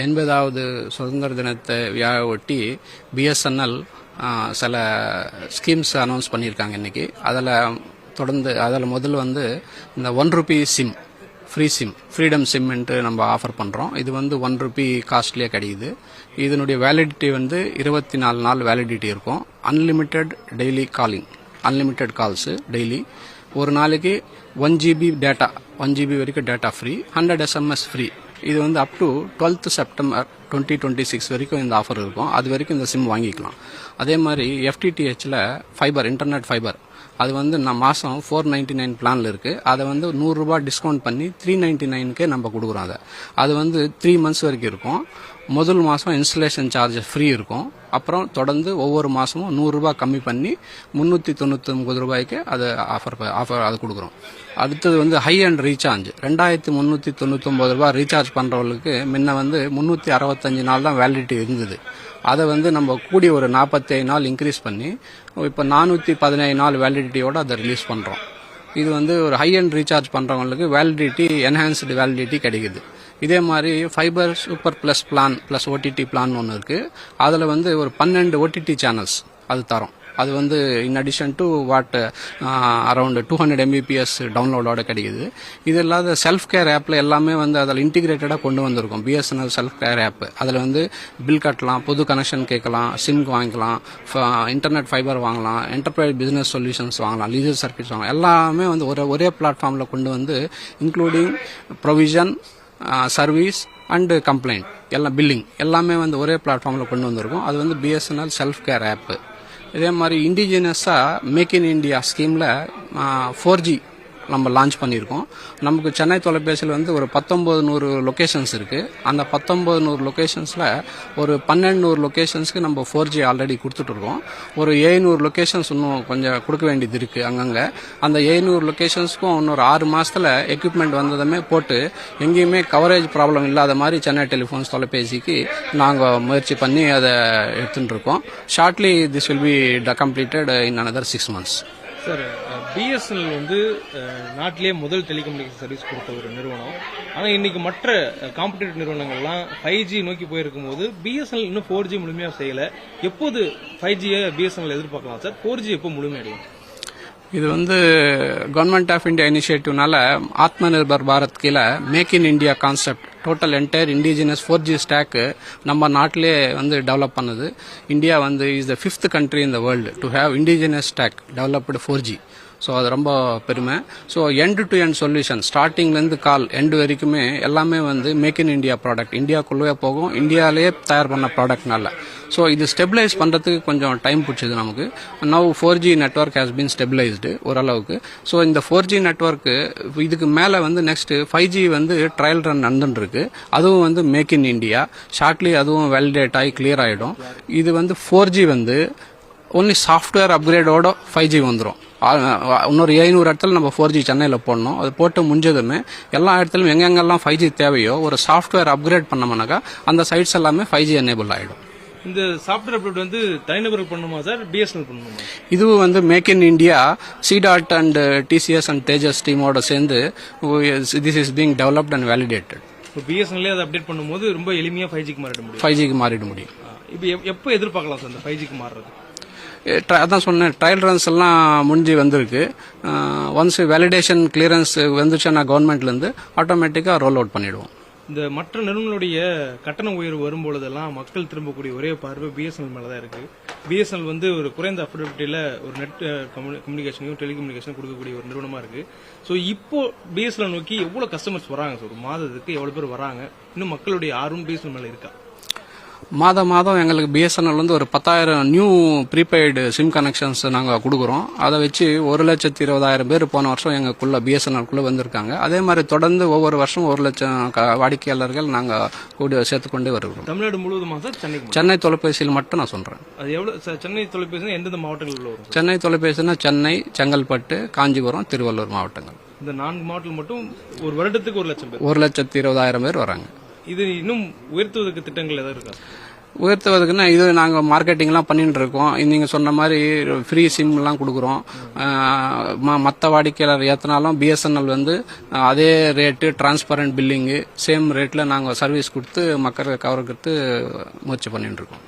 80வது சுதந்திர தினத்தை ஒட்டி பிஎஸ்என்எல் சில ஸ்கீம்ஸ் அனௌன்ஸ் பண்ணியிருக்காங்க இன்னைக்கு. அதில் முதல்ல வந்து இந்த ₹1 சிம், ஃப்ரீ சிம், ஃப்ரீடம் சிம்ன்ட்டு நம்ம ஆஃபர் பண்ணுறோம். இது வந்து ₹1 காஸ்ட்லியே கிடைக்குது. இதனுடைய வேலிடிட்டி வந்து 24 நாள் வேலிடிட்டி இருக்கும். Unlimited daily calling, unlimited calls daily. ஒரு நாளைக்கு 1 GB டேட்டா, 1 GB வரைக்கும் டேட்டா ஃப்ரீ, 100 SMS ஃப்ரீ. இது வந்து அப் டு 12th செப்டம்பர் 2026 வரைக்கும் இந்த ஆஃபர் இருக்கும். அது வரைக்கும் இந்த சிம் வாங்கிக்கலாம். அதே மாதிரி FTTHல ஃபைபர், இன்டர்நெட் ஃபைபர், அது வந்து மாதம் 499 பிளானில் இருக்குது. அதை வந்து ₹100 டிஸ்கவுண்ட் பண்ணி 399க்கே நம்ம கொடுக்குறோம். அது வந்து 3 months வரைக்கும் இருக்கும். முதல் மாதம் இன்ஸ்டலேஷன் சார்ஜ் ஃப்ரீ இருக்கும். அப்புறம் தொடர்ந்து ஒவ்வொரு மாதமும் ₹100 கம்மி பண்ணி ₹399 அது ஆஃபர் அது கொடுக்குறோம். அடுத்தது வந்து ஹை அண்ட் ரீசார்ஜ், ₹2399 ரீசார்ஜ் பண்ணுறவங்களுக்கு முன்ன வந்து 365 நாள் தான் வேலிடிட்டி இருந்தது. அதை வந்து நம்ம கூடி ஒரு 45 நாள் இன்க்ரீஸ் பண்ணி இப்போ 417 நாள் வேலிடிட்டியோட அதை ரிலீஸ் பண்ணுறோம். இது வந்து ஒரு ஹை அண்ட் ரீசார்ஜ் பண்ணுறவங்களுக்கு வேலிடிட்டி, என்ஹான்ஸ்டு வேலிடிட்டி கிடைக்குது. இதே மாதிரி fibre super plus plan plus OTT plan ஒன்று இருக்குது. அதில் வந்து ஒரு 12 ஓடிடி சேனல்ஸ் அது தரோம். அது வந்து in addition to around 200 Mbps டவுன்லோடோட கிடைக்குது. இது இல்லாத செல்ஃப் கேர் ஆப்பில் எல்லாமே வந்து அதில் இன்டிகிரேட்டடாக கொண்டு வந்திருக்கோம். பிஎஸ்என்எல் செல்ஃப் கேர் ஆப், அதில் வந்து பில் கட்டலாம், புது கனெக்ஷன் கேட்கலாம், சிம் வாங்கிக்கலாம், இன்டர்நெட் ஃபைபர் வாங்கலாம், என்டர்பிரைஸ் பிஸ்னஸ் சொல்யூஷன்ஸ் வாங்கலாம், லீசர் சர்வீஸ் வாங்கலாம். எல்லாமே வந்து ஒரே பிளாட்ஃபார்மில் கொண்டு வந்து including provision, service and complaint, எல்லாம் பில்லிங் எல்லாமே வந்து ஒரே பிளாட்ஃபார்மில் கொண்டு வந்திருக்கும். அது வந்து பிஎஸ்என்எல் செல்ஃப் கேர் ஆப்பு. இதே மாதிரி இண்டிஜினியஸாக மேக் இன் இண்டியா ஸ்கீமில் 4G நம்ம லான்ச் பண்ணியிருக்கோம். நமக்கு சென்னை தொலைபேசியில் வந்து ஒரு 1900 லொக்கேஷன்ஸ் இருக்குது. அந்த 1900 லொக்கேஷன்ஸில் ஒரு 1200 லொக்கேஷன்ஸ்க்கு நம்ம 4G ஆல்ரெடி கொடுத்துட்ருக்கோம். ஒரு 700 லொக்கேஷன்ஸ் இன்னும் கொஞ்சம் கொடுக்க வேண்டியது இருக்குது அங்கங்கே. அந்த 700 லொக்கேஷன்ஸ்க்கும் இன்னொரு 6 மாதத்தில் எக்யூப்மெண்ட் வந்ததுமே போட்டு எங்கேயுமே கவரேஜ் ப்ராப்ளம் இல்லாத மாதிரி சென்னை டெலிஃபோன்ஸ் தொலைபேசிக்கு நாங்கள் முயற்சி பண்ணி அதை எடுத்துகிட்டு இருக்கோம். Shortly this will be completed in another 6 months. Sir, BSNL வந்து நாட்டிலேயே முதல் டெலிகம்யூனிகேஷன் சர்வீஸ் கொடுத்த ஒரு நிறுவனம். ஆனால் இன்னைக்கு மற்ற காம்படிட்டிவ் நிறுவனங்கள்லாம் 5G நோக்கி போயிருக்கும் போது பிஎஸ்என்எல் இன்னும் 4G முழுமையாக செய்யலை. எப்போது 5G பிஎஸ்என்எல் எதிர்பார்க்கலாம் சார்? 4G எப்போ முழுமையடையும்? இது வந்து கவர்மெண்ட் ஆஃப் இந்தியா இனிஷியேட்டிவ்னால ஆத்ம நிர்பர் பாரத் கீழே make in India concept, total entire indigenous 4G stack நம்ம நாட்டிலே வந்து டெவலப் பண்ணுது. இந்தியா வந்து is the 5th country in the world to have indigenous stack developed 4G. So அது ரொம்ப பெருமை. So end to end solution, ஸ்டார்டிங்லேருந்து எண்டு வரைக்குமே எல்லாமே வந்து மேக் இன் இண்டியா ப்ராடக்ட், இந்தியாவுக்குள்ளே போகும், இந்தியாவிலேயே தயார் பண்ண ப்ராடக்ட்னால. ஸோ இது ஸ்டெபிலைஸ் பண்ணுறதுக்கு கொஞ்சம் டைம் பிடிச்சது நமக்கு. Now 4G network has been stabilised ஓரளவுக்கு. ஸோ இந்த 4G நெட்ஒர்க்கு இதுக்கு மேலே வந்து நெக்ஸ்ட் 5G வந்து ட்ரையல் ரன் நடந்துருக்கு. அதுவும் வந்து மேக் இன் இண்டியா ஷார்ட்லி அதுவும் வேலிடேட் ஆகி கிளியர் ஆகிடும். இது வந்து 4G வந்து ஒன்லி சாஃப்ட்வேர் அப்கிரேடோட 5G வந்துடும். இன்னொரு 700 இடத்துல நம்ம 4G சென்னையில் போடணும். அது போட்டு முடிஞ்சதுமே எல்லா இடத்துலையும் எங்கெங்கெல்லாம் 5G தேவையோ ஒரு சாஃப்ட்வேர் அப்கிரேட் பண்ணோம்னாக்கா அந்த சைட்ஸ் எல்லாமே 5G எனேபிள் ஆகிடும். இந்த சாஃப்ட்வேர் அப்டேட் வந்து தனிநபர்கள் பண்ணணுமா சார், பிஎஸ்என்எல் பண்ணணுமா? இதுவும் வந்து make in India CDOT and TCS and Tejas டீமோட சேர்ந்து this is being developed and validated. இப்போ பிஎஸ்என்எல் அதை அப்டேட் பண்ணும்போது ரொம்ப எளிமையாக 5Gக்கு மாறிட முடியும். 5Gக்கு மாறிட முடியும். இப்போ எப்போ எதிர்பார்க்கலாம் சார் இந்த 5Gக்கு மாறுறது? அதான் சொன்னேன், ட்ரையல் ரன்ஸ் எல்லாம் முடிஞ்சு வந்திருக்கு. ஒன்ஸ் வேலிடேஷன் கிளியரன்ஸ் வந்துச்சுன்னா கவர்மெண்ட்லேருந்து ஆட்டோமேட்டிக்காக ரோல் அவுட் பண்ணிடுவோம். இந்த மற்ற நிறுவனங்களுடைய கட்டண உயர்வு வரும்பொழுதெல்லாம் மக்கள் திரும்பக்கூடிய ஒரே பார்வை பிஎஸ்என்எல் மேலே தான் இருக்கு. பிஎஸ்என்எல் வந்து ஒரு குறைந்த அஃபோர்டபிலிட்டியில் ஒரு நெட் கம்யூனிகேஷனையும் டெலிகம்யூனிகேஷனும் கொடுக்கக்கூடிய ஒரு நிறுவனமாக இருக்கு. ஸோ இப்போ பிஎஸ்என்எல் நோக்கி எவ்வளோ கஸ்டமர்ஸ் வராங்க சார்? ஒரு மாதத்துக்கு எவ்வளோ பேர் வராங்க? இன்னும் மக்களுடைய ஆர்வம் பிஎஸ்என்எல் மேலே இருக்கா? மாதம் எங்களுக்கு பிஎஸ்என்எல் வந்து ஒரு 10,000 நியூ ப்ரீபெய்டு சிம் கனெக்ஷன்ஸ் நாங்கள் கொடுக்குறோம். அதை வச்சு 1,20,000 பேர் போன வருஷம் எங்களுக்குள்ள பிஎஸ்என்எல்குள்ளே வந்திருக்காங்க. அதே மாதிரி தொடர்ந்து ஒவ்வொரு வருஷம் 1,00,000 வாடிக்கையாளர்கள் நாங்கள் சேர்த்துக்கொண்டே வருகிறோம். தமிழ்நாடு முழுவதுமா சார்? சென்னை தொலைபேசியில் மட்டும் நான் சொல்கிறேன். அது எவ்வளோ சார்? சென்னை தொலைபேசி எந்தெந்த மாவட்டங்களில் வரும்? சென்னை தொலைபேசினா சென்னை, செங்கல்பட்டு, காஞ்சிபுரம், திருவள்ளூர் மாவட்டங்கள். இந்த 4 மாவட்டங்கள் மட்டும் ஒரு வருடத்துக்கு 1,00,000 பேர், 1,20,000 பேர் வராங்க. இது இன்னும் உயர்த்துவதற்கு திட்டங்கள் ஏதாவது இருக்கா? உயர்த்துவதுக்குன்னா இது நாங்கள் மார்க்கெட்டிங்லாம் பண்ணிட்டு இருக்கோம். நீங்கள் சொன்ன மாதிரி ஃப்ரீ சிம்லாம் கொடுக்குறோம். மற்ற வாடிக்கையாளர் ஏற்றினாலும் பிஎஸ்என்எல் வந்து அதே ரேட்டு டிரான்ஸ்பரண்ட் பில்லிங்கு சேம் ரேட்டில் நாங்கள் சர்வீஸ் கொடுத்து மக்களை கவர்றது முயற்சி பண்ணிட்டு இருக்கோம்.